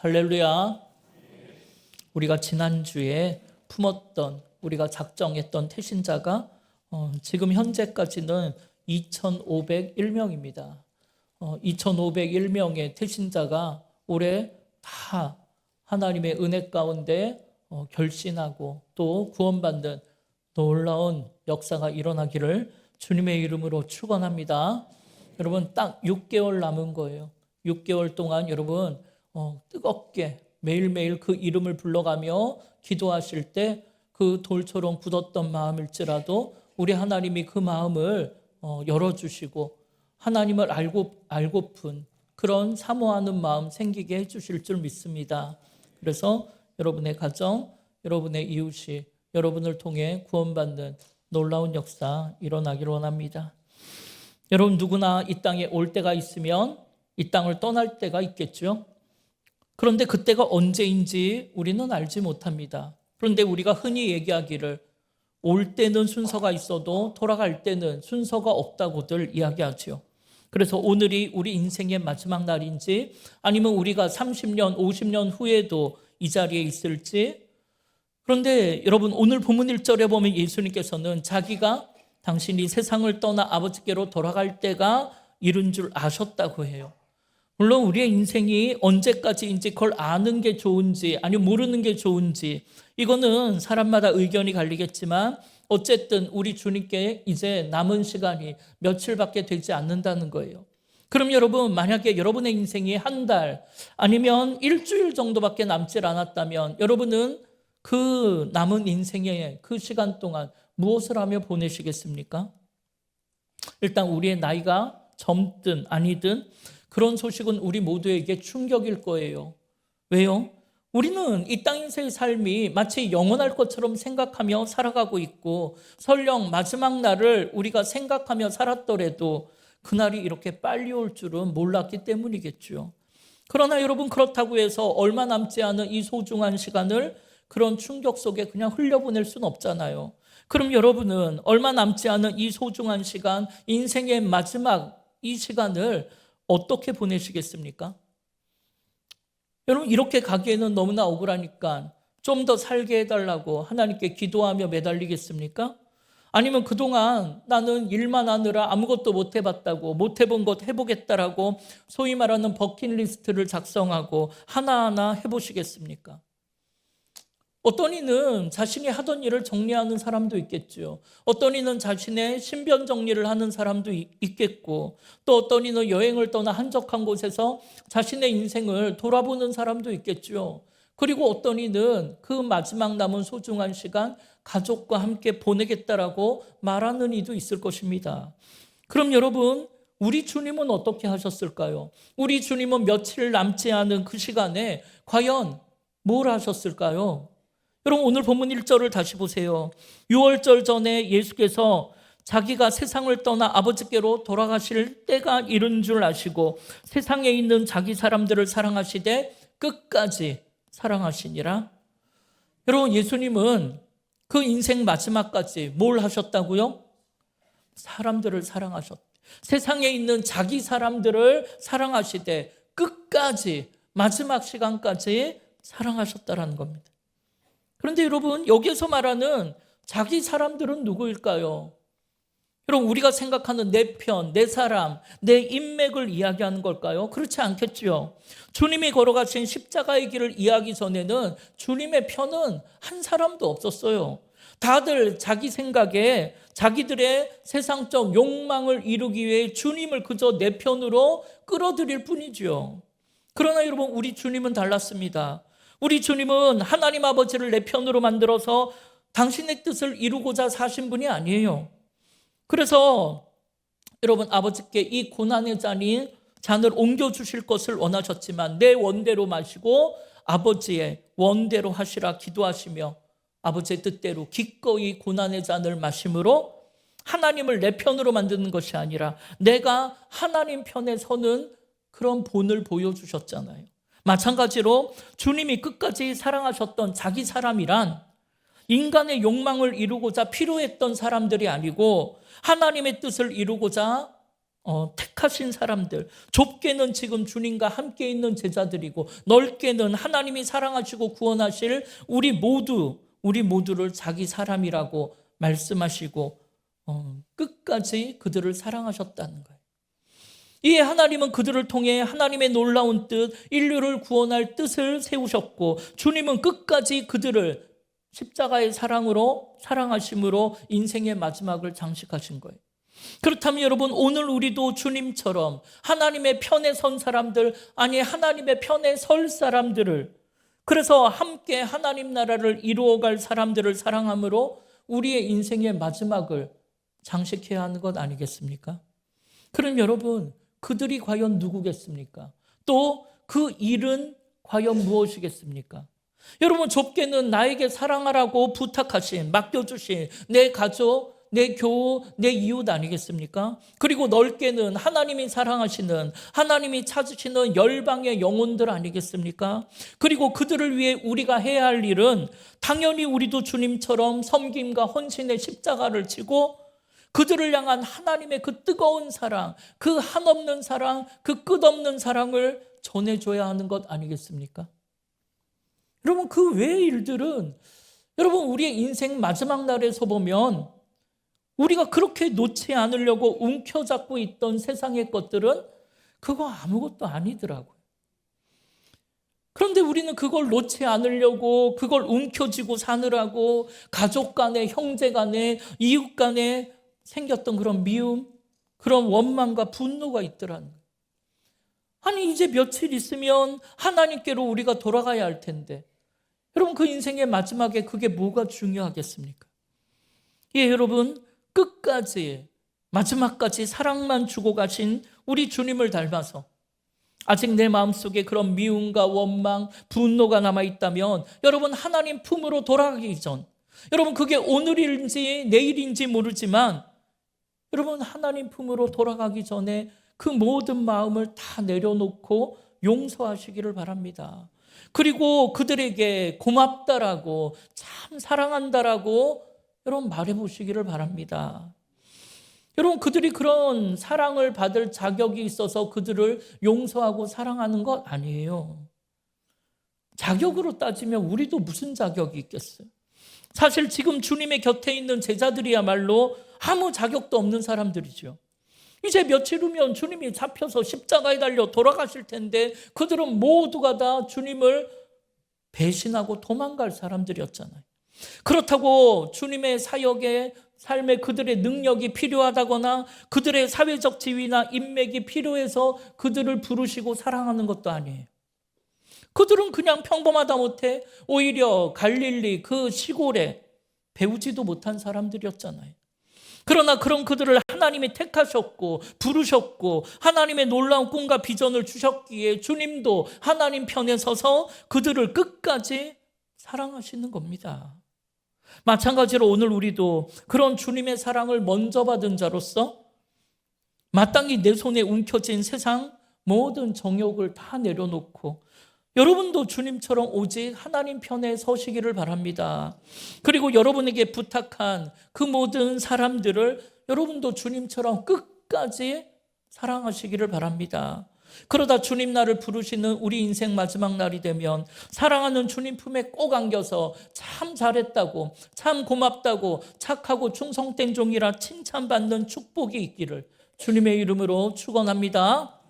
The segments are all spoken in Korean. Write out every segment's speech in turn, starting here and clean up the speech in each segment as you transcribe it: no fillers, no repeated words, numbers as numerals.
할렐루야. 우리가 지난주에 품었던, 우리가 작정했던 태신자가 지금 현재까지는 2,501명입니다. 2,501명의 태신자가 올해 다 하나님의 은혜 가운데 결신하고 또 구원받는 놀라운 역사가 일어나기를 주님의 이름으로 축원합니다. 여러분, 딱 6개월 남은 거예요. 6개월 동안 여러분 뜨겁게 매일매일 그 이름을 불러가며 기도하실 때 그 돌처럼 굳었던 마음일지라도 우리 하나님이 그 마음을 열어주시고 하나님을 알고픈 그런 사모하는 마음 생기게 해주실 줄 믿습니다. 그래서 여러분의 가정, 여러분의 이웃이 여러분을 통해 구원받는 놀라운 역사 일어나기를 원합니다. 여러분, 누구나 이 땅에 올 때가 있으면 이 땅을 떠날 때가 있겠죠. 그런데 그때가 언제인지 우리는 알지 못합니다. 그런데 우리가 흔히 얘기하기를 올 때는 순서가 있어도 돌아갈 때는 순서가 없다고들 이야기하죠. 그래서 오늘이 우리 인생의 마지막 날인지 아니면 우리가 30년, 50년 후에도 이 자리에 있을지. 그런데 여러분, 오늘 본문 1절에 보면 예수님께서는 자기가 당신이 세상을 떠나 아버지께로 돌아갈 때가 이른 줄 아셨다고 해요. 물론 우리의 인생이 언제까지인지 그걸 아는 게 좋은지 아니면 모르는 게 좋은지 이거는 사람마다 의견이 갈리겠지만 어쨌든 우리 주님께 이제 남은 시간이 며칠밖에 되지 않는다는 거예요. 그럼 여러분, 만약에 여러분의 인생이 한 달 아니면 일주일 정도밖에 남질 않았다면 여러분은 그 남은 인생의 그 시간 동안 무엇을 하며 보내시겠습니까? 일단 우리의 나이가 젊든 아니든 그런 소식은 우리 모두에게 충격일 거예요. 왜요? 우리는 이 땅에서의 삶이 마치 영원할 것처럼 생각하며 살아가고 있고 설령 마지막 날을 우리가 생각하며 살았더라도 그날이 이렇게 빨리 올 줄은 몰랐기 때문이겠죠. 그러나 여러분, 그렇다고 해서 얼마 남지 않은 이 소중한 시간을 그런 충격 속에 그냥 흘려보낼 수는 없잖아요. 그럼 여러분은 얼마 남지 않은 이 소중한 시간, 인생의 마지막 이 시간을 어떻게 보내시겠습니까? 여러분, 이렇게 가기에는 너무나 억울하니까 좀 더 살게 해달라고 하나님께 기도하며 매달리겠습니까? 아니면 그동안 나는 일만 하느라 아무것도 못 해봤다고, 못 해본 것 해보겠다라고 소위 말하는 버킷리스트를 작성하고 하나하나 해보시겠습니까? 어떤 이는 자신이 하던 일을 정리하는 사람도 있겠죠. 어떤 이는 자신의 신변 정리를 하는 사람도 있겠고, 또 어떤 이는 여행을 떠나 한적한 곳에서 자신의 인생을 돌아보는 사람도 있겠죠. 그리고 어떤 이는 그 마지막 남은 소중한 시간 가족과 함께 보내겠다라고 말하는 이도 있을 것입니다. 그럼 여러분, 우리 주님은 어떻게 하셨을까요? 우리 주님은 며칠 남지 않은 그 시간에 과연 뭘 하셨을까요? 여러분, 오늘 본문 1절을 다시 보세요. 6월절 전에 예수께서 자기가 세상을 떠나 아버지께로 돌아가실 때가 이른 줄 아시고 세상에 있는 자기 사람들을 사랑하시되 끝까지 사랑하시니라. 여러분, 예수님은 그 인생 마지막까지 뭘 하셨다고요? 사람들을 사랑하셨대. 세상에 있는 자기 사람들을 사랑하시되 끝까지 마지막 시간까지 사랑하셨다라는 겁니다. 그런데 여러분, 여기서 말하는 자기 사람들은 누구일까요? 여러분, 우리가 생각하는 내 편, 내 사람, 내 인맥을 이야기하는 걸까요? 그렇지 않겠죠. 주님이 걸어가신 십자가의 길을 이해하기 전에는 주님의 편은 한 사람도 없었어요. 다들 자기 생각에 자기들의 세상적 욕망을 이루기 위해 주님을 그저 내 편으로 끌어들일 뿐이죠. 그러나 여러분, 우리 주님은 달랐습니다. 우리 주님은 하나님 아버지를 내 편으로 만들어서 당신의 뜻을 이루고자 사신 분이 아니에요. 그래서 여러분, 아버지께 이 고난의 잔을 옮겨주실 것을 원하셨지만 내 원대로 마시고 아버지의 원대로 하시라 기도하시며 아버지의 뜻대로 기꺼이 고난의 잔을 마심으로 하나님을 내 편으로 만드는 것이 아니라 내가 하나님 편에 서는 그런 본을 보여주셨잖아요. 마찬가지로 주님이 끝까지 사랑하셨던 자기 사람이란 인간의 욕망을 이루고자 필요했던 사람들이 아니고 하나님의 뜻을 이루고자 택하신 사람들, 좁게는 지금 주님과 함께 있는 제자들이고 넓게는 하나님이 사랑하시고 구원하실 우리 모두를 자기 사람이라고 말씀하시고 끝까지 그들을 사랑하셨다는 거예요. 이에 하나님은 그들을 통해 하나님의 놀라운 뜻, 인류를 구원할 뜻을 세우셨고 주님은 끝까지 그들을 십자가의 사랑하심으로 인생의 마지막을 장식하신 거예요. 그렇다면 여러분, 오늘 우리도 주님처럼 하나님의 편에 선 사람들, 아니 하나님의 편에 설 사람들을, 그래서 함께 하나님 나라를 이루어갈 사람들을 사랑함으로 우리의 인생의 마지막을 장식해야 하는 것 아니겠습니까? 그럼 여러분, 그들이 과연 누구겠습니까? 또 그 일은 과연 무엇이겠습니까? 여러분, 좁게는 나에게 사랑하라고 부탁하신, 맡겨주신 내 가족, 내 교우, 내 이웃 아니겠습니까? 그리고 넓게는 하나님이 사랑하시는, 하나님이 찾으시는 열방의 영혼들 아니겠습니까? 그리고 그들을 위해 우리가 해야 할 일은 당연히 우리도 주님처럼 섬김과 헌신의 십자가를 지고 그들을 향한 하나님의 그 뜨거운 사랑, 그 한없는 사랑, 그 끝없는 사랑을 전해줘야 하는 것 아니겠습니까? 여러분, 그 외의 일들은 여러분 우리의 인생 마지막 날에서 보면 우리가 그렇게 놓지 않으려고 움켜잡고 있던 세상의 것들은 그거 아무것도 아니더라고요. 그런데 우리는 그걸 놓지 않으려고 그걸 움켜쥐고 사느라고 가족 간에, 형제 간에, 이웃 간에 생겼던 그런 미움, 그런 원망과 분노가 있더라는 거예요. 아니 이제 며칠 있으면 하나님께로 우리가 돌아가야 할 텐데 여러분, 그 인생의 마지막에 그게 뭐가 중요하겠습니까? 예, 여러분, 끝까지 마지막까지 사랑만 주고 가신 우리 주님을 닮아서 아직 내 마음속에 그런 미움과 원망, 분노가 남아있다면 여러분, 하나님 품으로 돌아가기 전, 여러분 그게 오늘인지 내일인지 모르지만 여러분, 하나님 품으로 돌아가기 전에 그 모든 마음을 다 내려놓고 용서하시기를 바랍니다. 그리고 그들에게 고맙다라고, 참 사랑한다라고 여러분 말해보시기를 바랍니다. 여러분, 그들이 그런 사랑을 받을 자격이 있어서 그들을 용서하고 사랑하는 것 아니에요. 자격으로 따지면 우리도 무슨 자격이 있겠어요? 사실 지금 주님의 곁에 있는 제자들이야말로 아무 자격도 없는 사람들이죠. 이제 며칠 후면 주님이 잡혀서 십자가에 달려 돌아가실 텐데 그들은 모두가 다 주님을 배신하고 도망갈 사람들이었잖아요. 그렇다고 주님의 사역에 삶에 그들의 능력이 필요하다거나 그들의 사회적 지위나 인맥이 필요해서 그들을 부르시고 사랑하는 것도 아니에요. 그들은 그냥 평범하다 못해 오히려 갈릴리 그 시골에 배우지도 못한 사람들이었잖아요. 그러나 그런 그들을 하나님이 택하셨고 부르셨고 하나님의 놀라운 꿈과 비전을 주셨기에 주님도 하나님 편에 서서 그들을 끝까지 사랑하시는 겁니다. 마찬가지로 오늘 우리도 그런 주님의 사랑을 먼저 받은 자로서 마땅히 내 손에 움켜진 세상 모든 정욕을 다 내려놓고 여러분도 주님처럼 오직 하나님 편에 서시기를 바랍니다. 그리고 여러분에게 부탁한 그 모든 사람들을 여러분도 주님처럼 끝까지 사랑하시기를 바랍니다. 그러다 주님 나를 부르시는 우리 인생 마지막 날이 되면 사랑하는 주님 품에 꼭 안겨서 참 잘했다고, 참 고맙다고, 착하고 충성된 종이라 칭찬받는 축복이 있기를 주님의 이름으로 축원합니다.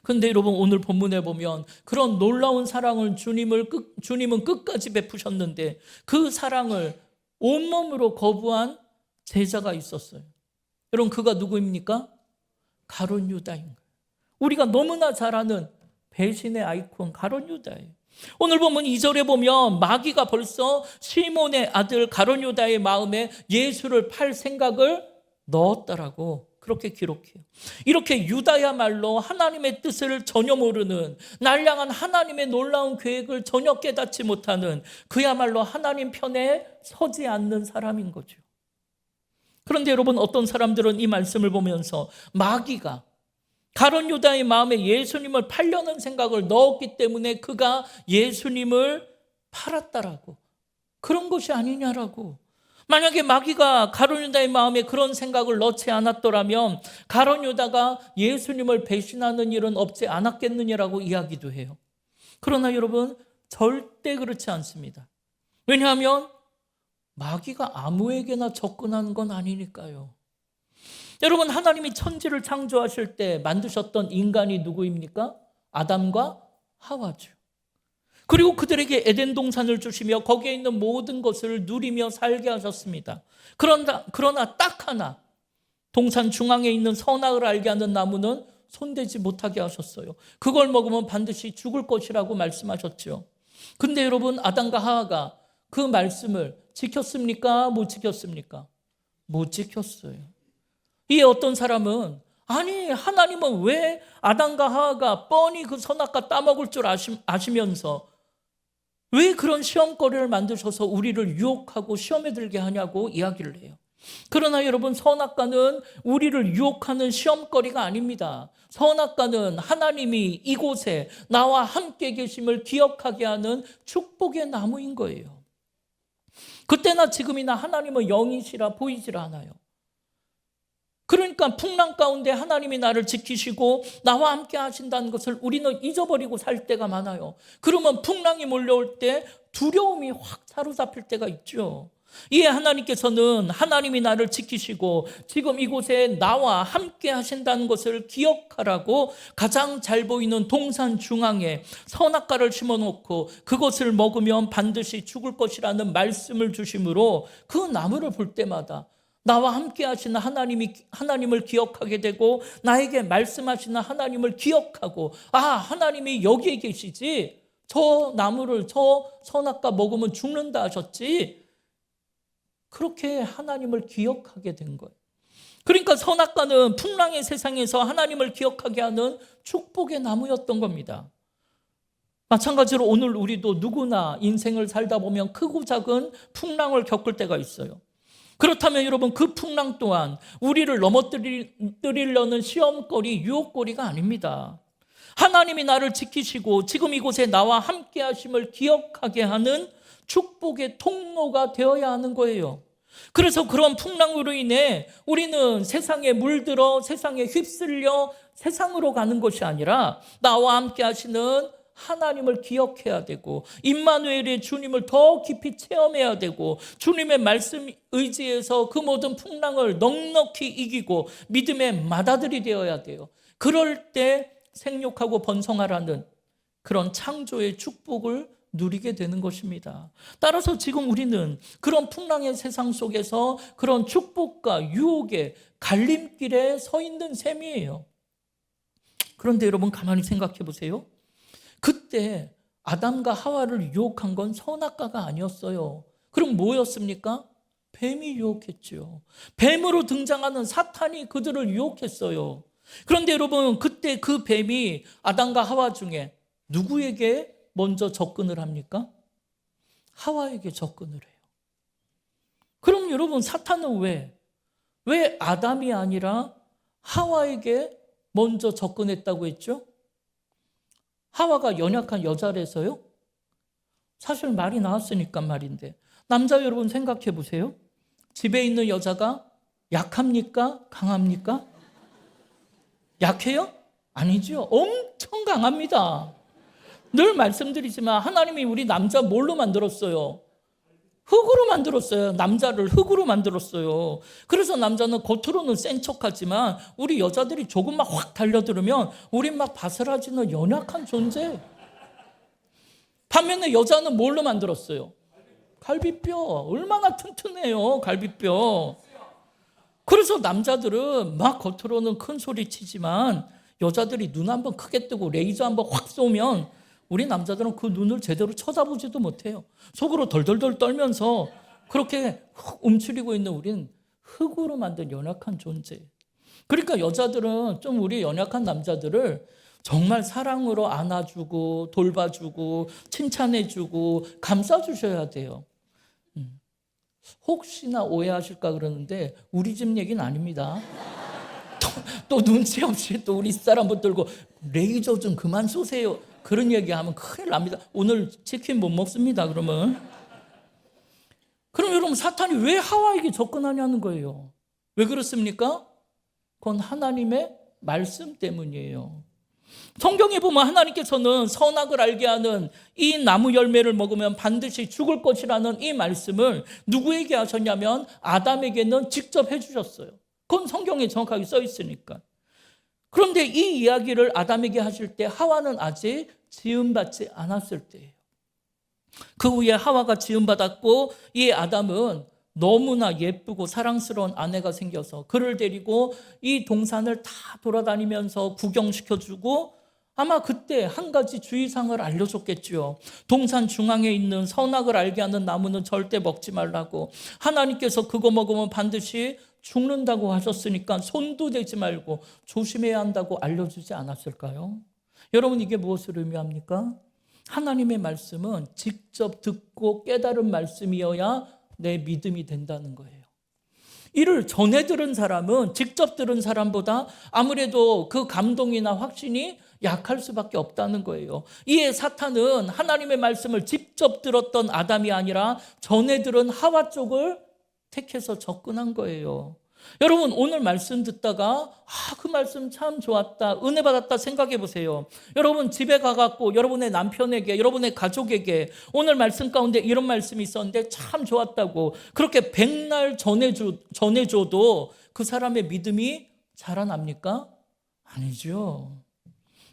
그런데 여러분, 오늘 본문에 보면 그런 놀라운 사랑을 주님은 끝까지 베푸셨는데 그 사랑을 온몸으로 거부한 제자가 있었어요. 여러분, 그가 누구입니까? 가룟 유다인 거예요. 우리가 너무나 잘 아는 배신의 아이콘 가룟 유다예요. 오늘 보면 2절에 보면 마귀가 벌써 시몬의 아들 가룟 유다의 마음에 예수를 팔 생각을 넣었다라고 그렇게 기록해요. 이렇게 유다야말로 하나님의 뜻을 전혀 모르는, 날 향한 하나님의 놀라운 계획을 전혀 깨닫지 못하는 그야말로 하나님 편에 서지 않는 사람인 거죠. 그런데 여러분, 어떤 사람들은 이 말씀을 보면서 마귀가 가룟 유다의 마음에 예수님을 팔려는 생각을 넣었기 때문에 그가 예수님을 팔았다라고, 그런 것이 아니냐라고, 만약에 마귀가 가룟 유다의 마음에 그런 생각을 넣지 않았더라면 가룟 유다가 예수님을 배신하는 일은 없지 않았겠느냐라고 이야기도 해요. 그러나 여러분, 절대 그렇지 않습니다. 왜냐하면 마귀가 아무에게나 접근하는 건 아니니까요. 여러분, 하나님이 천지를 창조하실 때 만드셨던 인간이 누구입니까? 아담과 하와죠. 그리고 그들에게 에덴 동산을 주시며 거기에 있는 모든 것을 누리며 살게 하셨습니다. 그러나 딱 하나, 동산 중앙에 있는 선악을 알게 하는 나무는 손대지 못하게 하셨어요. 그걸 먹으면 반드시 죽을 것이라고 말씀하셨죠. 근데 여러분, 아담과 하와가 그 말씀을 지켰습니까? 못 지켰습니까? 못 지켰어요. 이에 어떤 사람은, 아니, 하나님은 왜 아담과 하와가 뻔히 그 선악과 따먹을 줄 아시면서 왜 그런 시험거리를 만드셔서 우리를 유혹하고 시험에 들게 하냐고 이야기를 해요. 그러나 여러분, 선악과는 우리를 유혹하는 시험거리가 아닙니다. 선악과는 하나님이 이곳에 나와 함께 계심을 기억하게 하는 축복의 나무인 거예요. 그때나 지금이나 하나님은 영이시라 보이질 않아요. 그러니까 풍랑 가운데 하나님이 나를 지키시고 나와 함께 하신다는 것을 우리는 잊어버리고 살 때가 많아요. 그러면 풍랑이 몰려올 때 두려움이 확 사로잡힐 때가 있죠. 이에 하나님께서는 하나님이 나를 지키시고 지금 이곳에 나와 함께 하신다는 것을 기억하라고 가장 잘 보이는 동산 중앙에 선악과를 심어놓고 그것을 먹으면 반드시 죽을 것이라는 말씀을 주심으로 그 나무를 볼 때마다 나와 함께 하시는 하나님을 기억하게 되고 나에게 말씀하시는 하나님을 기억하고, 아, 하나님이 여기에 계시지, 저 나무를 저 선악과 먹으면 죽는다 하셨지, 그렇게 하나님을 기억하게 된 거예요. 그러니까 선악과는 풍랑의 세상에서 하나님을 기억하게 하는 축복의 나무였던 겁니다. 마찬가지로 오늘 우리도 누구나 인생을 살다 보면 크고 작은 풍랑을 겪을 때가 있어요. 그렇다면 여러분, 그 풍랑 또한 우리를 넘어뜨리려는 시험거리, 유혹거리가 아닙니다. 하나님이 나를 지키시고 지금 이곳에 나와 함께 하심을 기억하게 하는 축복의 통로가 되어야 하는 거예요. 그래서 그런 풍랑으로 인해 우리는 세상에 물들어 세상에 휩쓸려 세상으로 가는 것이 아니라 나와 함께 하시는 하나님을 기억해야 되고 임마누엘의 주님을 더 깊이 체험해야 되고 주님의 말씀 의지에서 그 모든 풍랑을 넉넉히 이기고 믿음의 맏아들이 되어야 돼요. 그럴 때 생육하고 번성하라는 그런 창조의 축복을 누리게 되는 것입니다. 따라서 지금 우리는 그런 풍랑의 세상 속에서 그런 축복과 유혹의 갈림길에 서 있는 셈이에요. 그런데 여러분, 가만히 생각해 보세요. 그때 아담과 하와를 유혹한 건 선악과가 아니었어요. 그럼 뭐였습니까? 뱀이 유혹했죠. 뱀으로 등장하는 사탄이 그들을 유혹했어요. 그런데 여러분, 그때 그 뱀이 아담과 하와 중에 누구에게 먼저 접근을 합니까? 하와에게 접근을 해요. 그럼 여러분, 사탄은 왜 아담이 아니라 하와에게 먼저 접근했다고 했죠? 하와가 연약한 여자라서요? 사실 말이 나왔으니까 말인데, 남자 여러분 생각해 보세요. 집에 있는 여자가 약합니까? 강합니까? 약해요? 아니죠. 엄청 강합니다. 늘 말씀드리지만 하나님이 우리 남자 뭘로 만들었어요? 흙으로 만들었어요. 남자를 흙으로 만들었어요. 그래서 남자는 겉으로는 센 척하지만 우리 여자들이 조금만 확 달려들으면 우린 막 바스라지는 연약한 존재. 반면에 여자는 뭘로 만들었어요? 갈비뼈. 얼마나 튼튼해요, 갈비뼈. 그래서 남자들은 막 겉으로는 큰 소리 치지만 여자들이 눈 한번 크게 뜨고 레이저 한번 확 쏘면 우리 남자들은 그 눈을 제대로 쳐다보지도 못해요. 속으로 덜덜덜 떨면서 그렇게 움츠리고 있는 우리는 흙으로 만든 연약한 존재. 그러니까 여자들은 좀 우리 연약한 남자들을 정말 사랑으로 안아주고 돌봐주고 칭찬해주고 감싸주셔야 돼요. 혹시나 오해하실까 그러는데 우리 집 얘기는 아닙니다. 또 눈치 없이 또 우리 사람 붙들고 레이저 좀 그만 쏘세요. 그런 얘기하면 큰일 납니다. 오늘 치킨 못 먹습니다. 그럼 여러분, 사탄이 왜 하와에게 접근하냐는 거예요. 왜 그렇습니까? 그건 하나님의 말씀 때문이에요. 성경에 보면 하나님께서는 선악을 알게 하는 이 나무 열매를 먹으면 반드시 죽을 것이라는 이 말씀을 누구에게 하셨냐면 아담에게는 직접 해주셨어요. 그건 성경에 정확하게 써 있으니까. 그런데 이 이야기를 아담에게 하실 때 하와는 아직 지음받지 않았을 때예요. 그 후에 하와가 지음받았고 이 아담은 너무나 예쁘고 사랑스러운 아내가 생겨서 그를 데리고 이 동산을 다 돌아다니면서 구경시켜주고 아마 그때 한 가지 주의사항을 알려줬겠죠. 동산 중앙에 있는 선악을 알게 하는 나무는 절대 먹지 말라고, 하나님께서 그거 먹으면 반드시 죽는다고 하셨으니까 손도 대지 말고 조심해야 한다고 알려주지 않았을까요? 여러분, 이게 무엇을 의미합니까? 하나님의 말씀은 직접 듣고 깨달은 말씀이어야 내 믿음이 된다는 거예요. 이를 전해 들은 사람은 직접 들은 사람보다 아무래도 그 감동이나 확신이 약할 수밖에 없다는 거예요. 이에 사탄은 하나님의 말씀을 직접 들었던 아담이 아니라 전해 들은 하와 쪽을 택해서 접근한 거예요. 여러분, 오늘 말씀 듣다가 그 말씀 참 좋았다, 은혜 받았다 생각해 보세요. 여러분, 집에 가갖고 여러분의 남편에게, 여러분의 가족에게 오늘 말씀 가운데 이런 말씀이 있었는데 참 좋았다고 그렇게 백날 전해줘도 그 사람의 믿음이 자라납니까? 아니죠.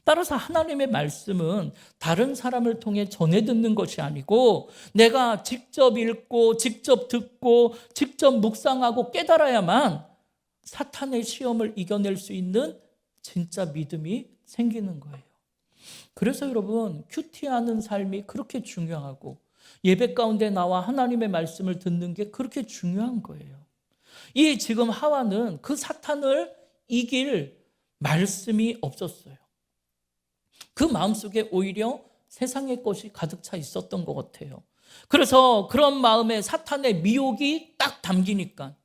따라서 하나님의 말씀은 다른 사람을 통해 전해 듣는 것이 아니고 내가 직접 읽고 직접 듣고 직접 묵상하고 깨달아야만 사탄의 시험을 이겨낼 수 있는 진짜 믿음이 생기는 거예요. 그래서 여러분, 큐티하는 삶이 그렇게 중요하고 예배 가운데 나와 하나님의 말씀을 듣는 게 그렇게 중요한 거예요. 이 지금 하와는 그 사탄을 이길 말씀이 없었어요. 그 마음속에 오히려 세상의 것이 가득 차 있었던 것 같아요. 그래서 그런 마음에 사탄의 미혹이 딱 담기니까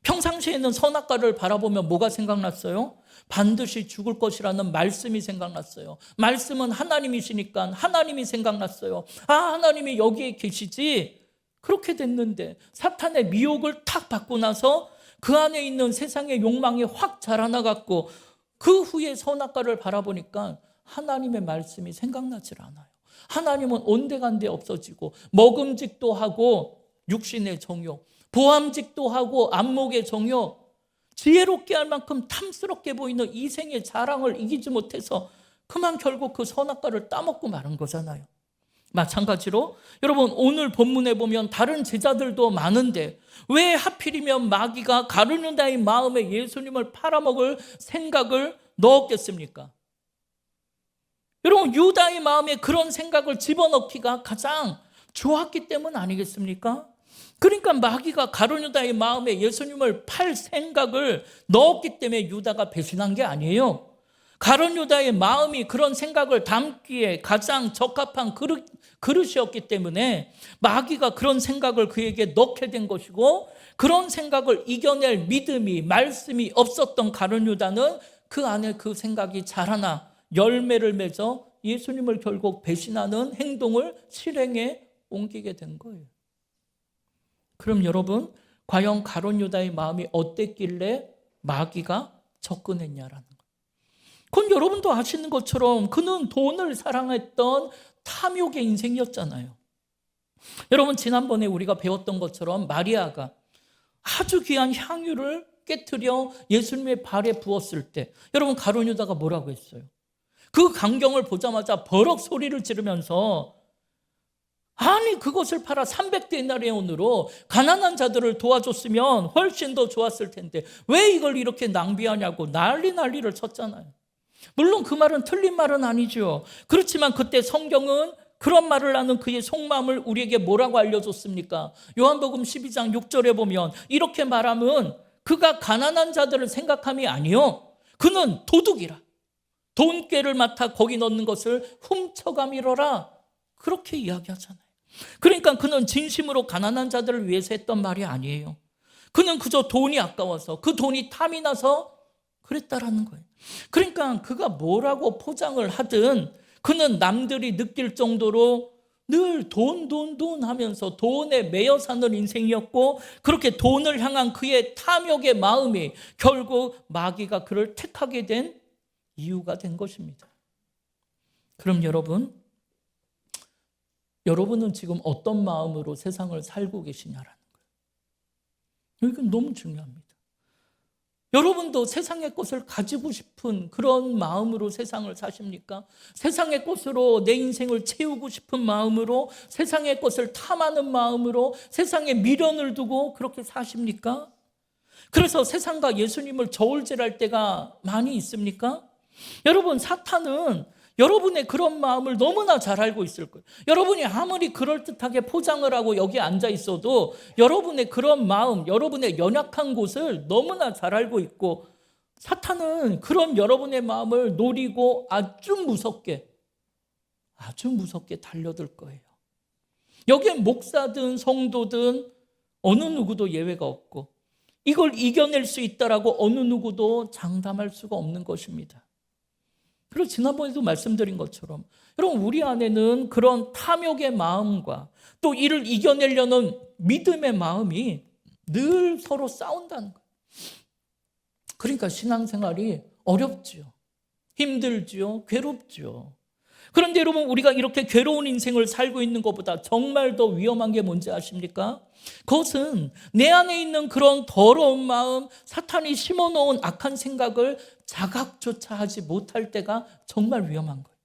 평상시에는 선악과를 바라보면 뭐가 생각났어요? 반드시 죽을 것이라는 말씀이 생각났어요. 말씀은 하나님이시니까 하나님이 생각났어요. 하나님이 여기에 계시지. 그렇게 됐는데 사탄의 미혹을 탁 받고 나서 그 안에 있는 세상의 욕망이 확 자라나갔고 그 후에 선악과를 바라보니까 하나님의 말씀이 생각나질 않아요. 하나님은 온데간데 없어지고 먹음직도 하고 육신의 정욕, 보암직도 하고 안목의 정욕, 지혜롭게 할 만큼 탐스럽게 보이는 이생의 자랑을 이기지 못해서 그만 결국 그 선악과를 따먹고 마는 거잖아요. 마찬가지로 여러분, 오늘 본문에 보면 다른 제자들도 많은데 왜 하필이면 마귀가 가룟유다의 마음에 예수님을 팔아먹을 생각을 넣었겠습니까? 여러분, 유다의 마음에 그런 생각을 집어넣기가 가장 좋았기 때문 아니겠습니까? 그러니까 마귀가 가룟유다의 마음에 예수님을 팔 생각을 넣었기 때문에 유다가 배신한 게 아니에요. 가룟유다의 마음이 그런 생각을 담기에 가장 적합한 그릇이었기 때문에 마귀가 그런 생각을 그에게 넣게 된 것이고, 그런 생각을 이겨낼 믿음이, 말씀이 없었던 가룟유다는 그 안에 그 생각이 자라나 열매를 맺어 예수님을 결국 배신하는 행동을 실행에 옮기게 된 거예요. 그럼 여러분, 과연 가룟유다의 마음이 어땠길래 마귀가 접근했냐라는 거예요. 그건 여러분도 아시는 것처럼 그는 돈을 사랑했던 탐욕의 인생이었잖아요. 여러분, 지난번에 우리가 배웠던 것처럼 마리아가 아주 귀한 향유를 깨트려 예수님의 발에 부었을 때 여러분, 가룟유다가 뭐라고 했어요? 그 광경을 보자마자 버럭 소리를 지르면서 아니, 그것을 팔아 300데나리온으로 가난한 자들을 도와줬으면 훨씬 더 좋았을 텐데 왜 이걸 이렇게 낭비하냐고 난리를 쳤잖아요. 물론 그 말은 틀린 말은 아니죠. 그렇지만 그때 성경은 그런 말을 하는 그의 속마음을 우리에게 뭐라고 알려줬습니까? 요한복음 12장 6절에 보면 이렇게 말하면 그가 가난한 자들을 생각함이 아니요, 그는 도둑이라, 돈꾀를 맡아 거기 넣는 것을 훔쳐가미러라, 그렇게 이야기하잖아요. 그러니까 그는 진심으로 가난한 자들을 위해서 했던 말이 아니에요. 그는 그저 돈이 아까워서, 그 돈이 탐이 나서 그랬다라는 거예요. 그러니까 그가 뭐라고 포장을 하든 그는 남들이 느낄 정도로 늘 돈 하면서 돈에 매여 사는 인생이었고, 그렇게 돈을 향한 그의 탐욕의 마음이 결국 마귀가 그를 택하게 된 이유가 된 것입니다. 그럼 여러분은 지금 어떤 마음으로 세상을 살고 계시냐라는 거예요. 이건 너무 중요합니다. 여러분도 세상의 것을 가지고 싶은 그런 마음으로 세상을 사십니까? 세상의 것으로 내 인생을 채우고 싶은 마음으로, 세상의 것을 탐하는 마음으로 세상에 미련을 두고 그렇게 사십니까? 그래서 세상과 예수님을 저울질할 때가 많이 있습니까? 여러분, 사탄은 여러분의 그런 마음을 너무나 잘 알고 있을 거예요. 여러분이 아무리 그럴듯하게 포장을 하고 여기 앉아 있어도 여러분의 그런 마음, 여러분의 연약한 곳을 너무나 잘 알고 있고, 사탄은 그런 여러분의 마음을 노리고 아주 무섭게 달려들 거예요. 여기에 목사든 성도든 어느 누구도 예외가 없고, 이걸 이겨낼 수 있다라고 어느 누구도 장담할 수가 없는 것입니다. 그리고 지난번에도 말씀드린 것처럼 여러분, 우리 안에는 그런 탐욕의 마음과 또 이를 이겨내려는 믿음의 마음이 늘 서로 싸운다는 거예요. 그러니까 신앙생활이 어렵지요. 힘들지요. 괴롭지요. 그런데 여러분, 우리가 이렇게 괴로운 인생을 살고 있는 것보다 정말 더 위험한 게 뭔지 아십니까? 그것은 내 안에 있는 그런 더러운 마음, 사탄이 심어놓은 악한 생각을 자각조차 하지 못할 때가 정말 위험한 거예요.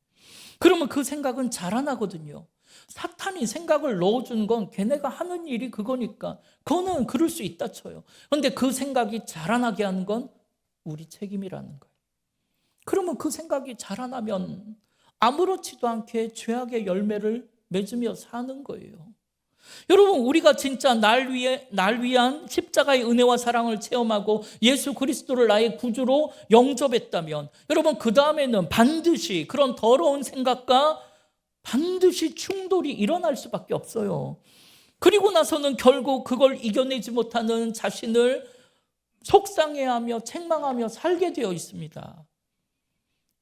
그러면 그 생각은 자라나거든요. 사탄이 생각을 넣어준 건 걔네가 하는 일이 그거니까 그거는 그럴 수 있다 쳐요. 그런데 그 생각이 자라나게 하는 건 우리 책임이라는 거예요. 그러면 그 생각이 자라나면 아무렇지도 않게 죄악의 열매를 맺으며 사는 거예요. 여러분, 우리가 진짜 날 위한 십자가의 은혜와 사랑을 체험하고 예수 그리스도를 나의 구주로 영접했다면, 여러분, 그 다음에는 반드시 그런 더러운 생각과 반드시 충돌이 일어날 수밖에 없어요. 그리고 나서는 결국 그걸 이겨내지 못하는 자신을 속상해하며 책망하며 살게 되어 있습니다.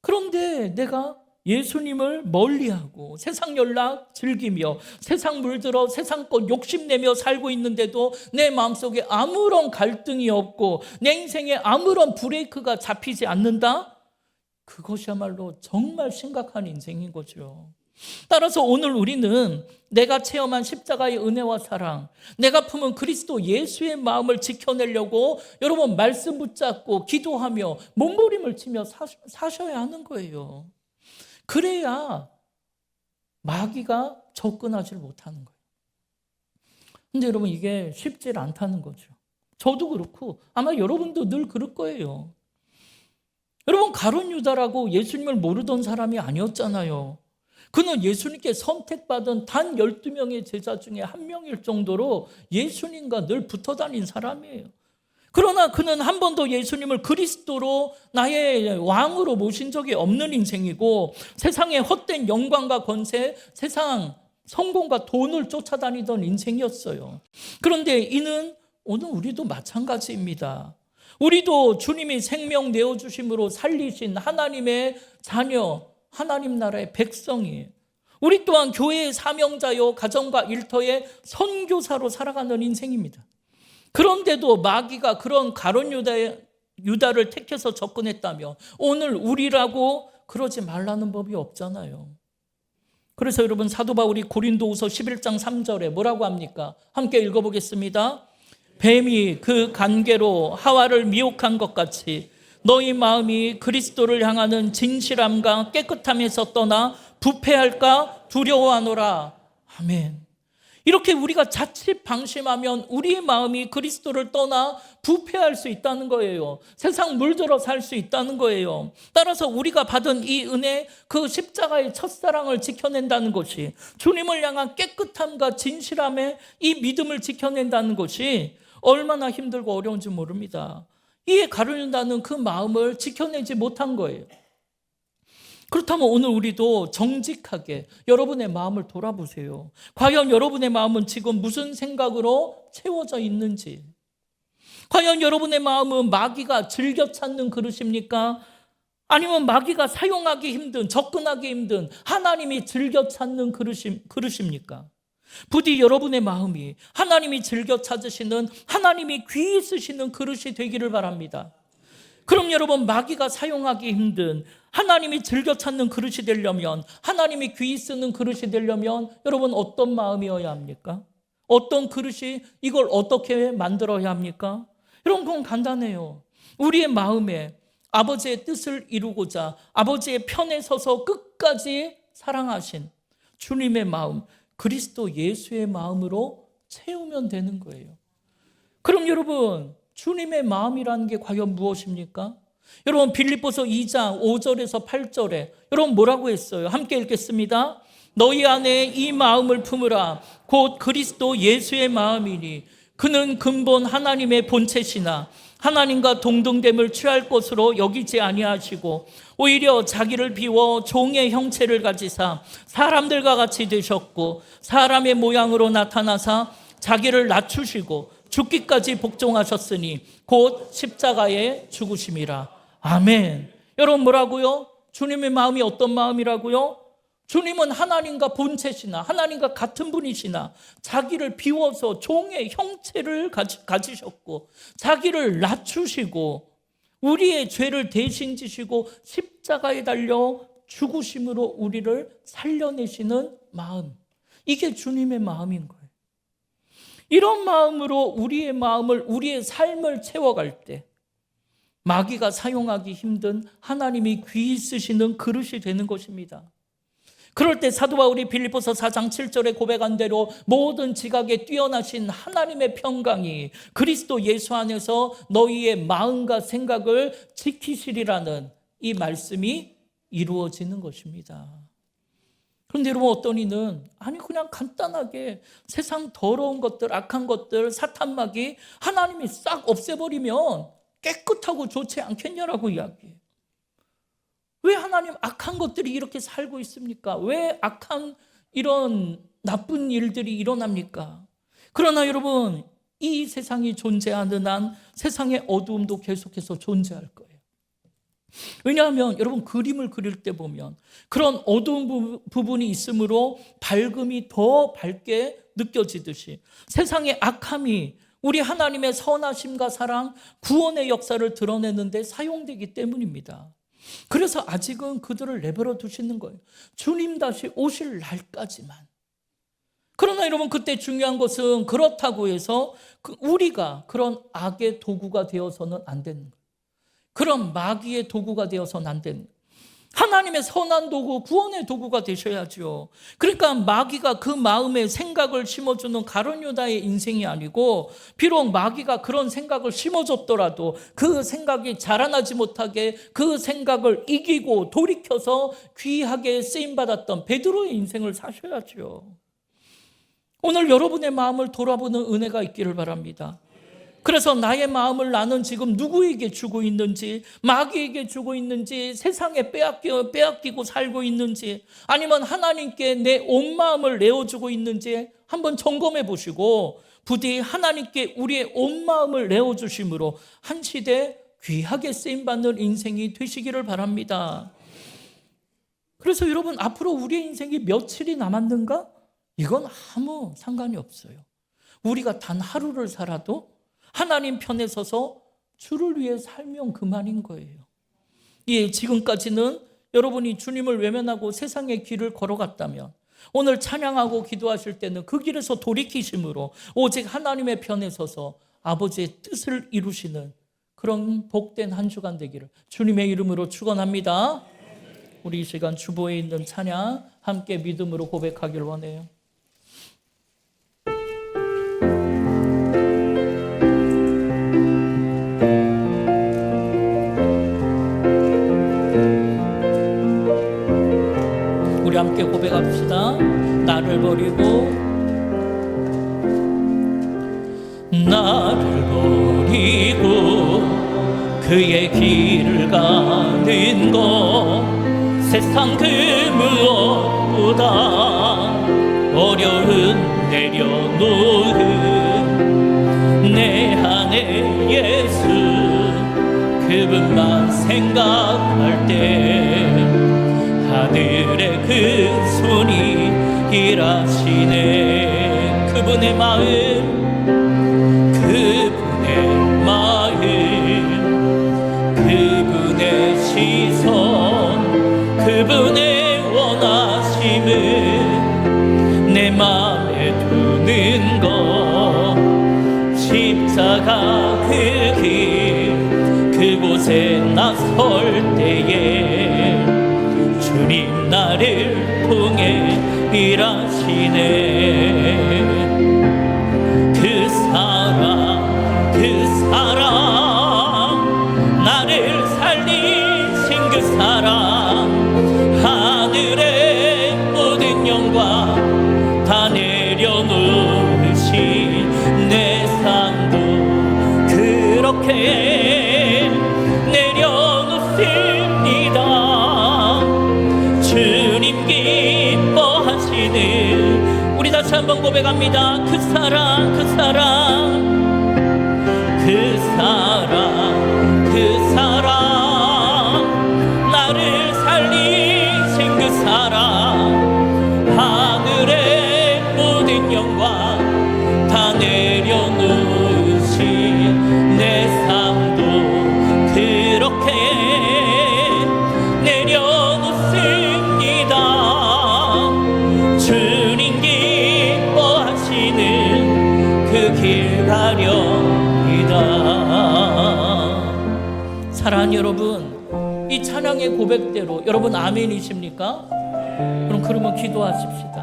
그런데 내가 예수님을 멀리하고 세상 연락 즐기며 세상 물들어 세상 것 욕심내며 살고 있는데도 내 마음속에 아무런 갈등이 없고 내 인생에 아무런 브레이크가 잡히지 않는다? 그것이야말로 정말 심각한 인생인 거죠. 따라서 오늘 우리는 내가 체험한 십자가의 은혜와 사랑, 내가 품은 그리스도 예수의 마음을 지켜내려고 여러분 말씀 붙잡고 기도하며 몸부림을 치며 사셔야 하는 거예요. 그래야 마귀가 접근하지 못하는 거예요. 근데 여러분, 이게 쉽지 않다는 거죠. 저도 그렇고 아마 여러분도 늘 그럴 거예요. 여러분, 가룟 유다라고 예수님을 모르던 사람이 아니었잖아요. 그는 예수님께 선택받은 단 12명의 제자 중에 한 명일 정도로 예수님과 늘 붙어 다닌 사람이에요. 그러나 그는 한 번도 예수님을 그리스도로 나의 왕으로 모신 적이 없는 인생이고, 세상의 헛된 영광과 권세, 세상 성공과 돈을 쫓아다니던 인생이었어요. 그런데 이는 오늘 우리도 마찬가지입니다. 우리도 주님이 생명 내어주심으로 살리신 하나님의 자녀, 하나님 나라의 백성이에요. 우리 또한 교회의 사명자요, 가정과 일터의 선교사로 살아가는 인생입니다. 그런데도 마귀가 그런 가룟 유다를 택해서 접근했다며 오늘 우리라고 그러지 말라는 법이 없잖아요. 그래서 여러분, 사도 바울이 고린도후서 11장 3절에 뭐라고 합니까? 함께 읽어보겠습니다. 뱀이 그 간계로 하와를 미혹한 것 같이 너희 마음이 그리스도를 향하는 진실함과 깨끗함에서 떠나 부패할까 두려워하노라. 아멘. 이렇게 우리가 자칫 방심하면 우리의 마음이 그리스도를 떠나 부패할 수 있다는 거예요. 세상 물들어 살 수 있다는 거예요. 따라서 우리가 받은 이 은혜, 그 십자가의 첫사랑을 지켜낸다는 것이, 주님을 향한 깨끗함과 진실함의 이 믿음을 지켜낸다는 것이 얼마나 힘들고 어려운지 모릅니다. 이에 가룟유다는 그 마음을 지켜내지 못한 거예요. 그렇다면 오늘 우리도 정직하게 여러분의 마음을 돌아보세요. 과연 여러분의 마음은 지금 무슨 생각으로 채워져 있는지, 과연 여러분의 마음은 마귀가 즐겨 찾는 그릇입니까? 아니면 마귀가 사용하기 힘든, 접근하기 힘든 하나님이 즐겨 찾는 그릇입니까? 부디 여러분의 마음이 하나님이 즐겨 찾으시는, 하나님이 귀히 쓰시는 그릇이 되기를 바랍니다. 그럼 여러분, 마귀가 사용하기 힘든, 하나님이 즐겨 찾는 그릇이 되려면, 하나님이 귀히 쓰는 그릇이 되려면 여러분 어떤 마음이어야 합니까? 어떤 그릇이, 이걸 어떻게 만들어야 합니까? 여러분, 그건 간단해요. 우리의 마음에 아버지의 뜻을 이루고자 아버지의 편에 서서 끝까지 사랑하신 주님의 마음, 그리스도 예수의 마음으로 채우면 되는 거예요. 그럼 여러분, 주님의 마음이라는 게 과연 무엇입니까? 여러분, 빌립보서 2장 5절에서 8절에 여러분 뭐라고 했어요? 함께 읽겠습니다. 너희 안에 이 마음을 품으라. 곧 그리스도 예수의 마음이니 그는 근본 하나님의 본체시나 하나님과 동등됨을 취할 것으로 여기지 아니하시고 오히려 자기를 비워 종의 형체를 가지사 사람들과 같이 되셨고 사람의 모양으로 나타나사 자기를 낮추시고 죽기까지 복종하셨으니 곧 십자가에 죽으심이라. 아멘. 여러분, 뭐라고요? 주님의 마음이 어떤 마음이라고요? 주님은 하나님과 본체시나 하나님과 같은 분이시나 자기를 비워서 종의 형체를 가지셨고 자기를 낮추시고 우리의 죄를 대신 지시고 십자가에 달려 죽으심으로 우리를 살려내시는 마음, 이게 주님의 마음인 거예요. 이런 마음으로 우리의 마음을, 우리의 삶을 채워갈 때 마귀가 사용하기 힘든 하나님이 귀히 쓰시는 그릇이 되는 것입니다. 그럴 때 사도 바울이 빌립보서 4장 7절에 고백한 대로 모든 지각에 뛰어나신 하나님의 평강이 그리스도 예수 안에서 너희의 마음과 생각을 지키시리라는 이 말씀이 이루어지는 것입니다. 그런데 여러분, 어떤 이는 아니 그냥 간단하게 세상 더러운 것들, 악한 것들, 사탄마귀 하나님이 싹 없애버리면 깨끗하고 좋지 않겠냐라고 이야기해요. 왜 하나님 악한 것들이 이렇게 살고 있습니까? 왜 악한 이런 나쁜 일들이 일어납니까? 그러나 여러분, 이 세상이 존재하는 한 세상의 어두움도 계속해서 존재할 거예요. 왜냐하면 여러분, 그림을 그릴 때 보면 그런 어두운 부분이 있으므로 밝음이 더 밝게 느껴지듯이 세상의 악함이 우리 하나님의 선하심과 사랑, 구원의 역사를 드러내는 데 사용되기 때문입니다. 그래서 아직은 그들을 내버려 두시는 거예요. 주님 다시 오실 날까지만. 그러나 여러분, 그때 중요한 것은 그렇다고 해서 우리가 그런 악의 도구가 되어서는 안 되는 거예요. 그런 마귀의 도구가 되어서는 안 되는 거예요. 하나님의 선한 도구, 구원의 도구가 되셔야죠. 그러니까 마귀가 그 마음에 생각을 심어주는 가룟 유다의 인생이 아니고, 비록 마귀가 그런 생각을 심어줬더라도 그 생각이 자라나지 못하게 그 생각을 이기고 돌이켜서 귀하게 쓰임받았던 베드로의 인생을 사셔야죠. 오늘 여러분의 마음을 돌아보는 은혜가 있기를 바랍니다. 그래서 나의 마음을 나는 지금 누구에게 주고 있는지, 마귀에게 주고 있는지, 세상에 빼앗기고 살고 있는지, 아니면 하나님께 내 온 마음을 내어주고 있는지 한번 점검해 보시고 부디 하나님께 우리의 온 마음을 내어주심으로 한 시대 귀하게 쓰임받는 인생이 되시기를 바랍니다. 그래서 여러분, 앞으로 우리의 인생이 며칠이 남았는가? 이건 아무 상관이 없어요. 우리가 단 하루를 살아도 하나님 편에 서서 주를 위해 살면 그만인 거예요. 예, 지금까지는 여러분이 주님을 외면하고 세상의 길을 걸어갔다면 오늘 찬양하고 기도하실 때는 그 길에서 돌이키심으로 오직 하나님의 편에 서서 아버지의 뜻을 이루시는 그런 복된 한 주간 되기를 주님의 이름으로 축원합니다. 우리 이 시간 주보에 있는 찬양 함께 믿음으로 고백하길 원해요. 우리 함께 고백합시다. 나를 버리고 그의 길을 가는 것 세상 그 무엇보다 어려움 내려놓은 내 안에 예수 그 그분만 생각할 때 하늘의 그 손이 일하시네. 그분의 마음, 그분의 마음, 그분의 시선, 그분의 원하심은 내 마음에 두는 것. 십자가 그 길, 그곳에 나설 때에 주님 나를 통해 일하시네. 그 사랑 나를 살리신 그 사랑, 하늘의 모든 영광 다 내려놓으신 내 삶도 그렇게 내려놓습니다. 주님 기뻐하시는, 우리 다시 한번 고백합니다. 그 사랑, 그 사랑, 그 사랑, 그 사랑, 나를 살리신 그 사랑, 하늘의 모든 영광 다 내려놓으신 내 삶도 그렇게 내려놓습니다. 주님 기뻐하시는 그 길 가렵니다. 사랑하는 여러분, 이 찬양의 고백대로 여러분 아멘이십니까? 그러면 기도하십시다.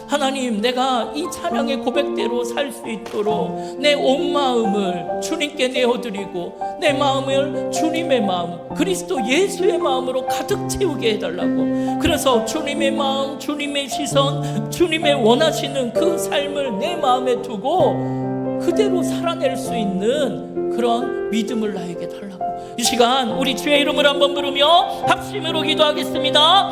하나님, 내가 이 찬양의 고백대로 살 수 있도록 내 온 마음을 주님께 내어드리고 내 마음을 주님의 마음, 그리스도 예수의 마음으로 가득 채우게 해달라고. 그래서 주님의 마음, 주님의 시선, 주님의 원하시는 그 삶을 내 마음에 두고 그대로 살아낼 수 있는 그런 믿음을 나에게 달라고. 이 시간 우리 주의 이름을 한번 부르며 합심으로 기도하겠습니다.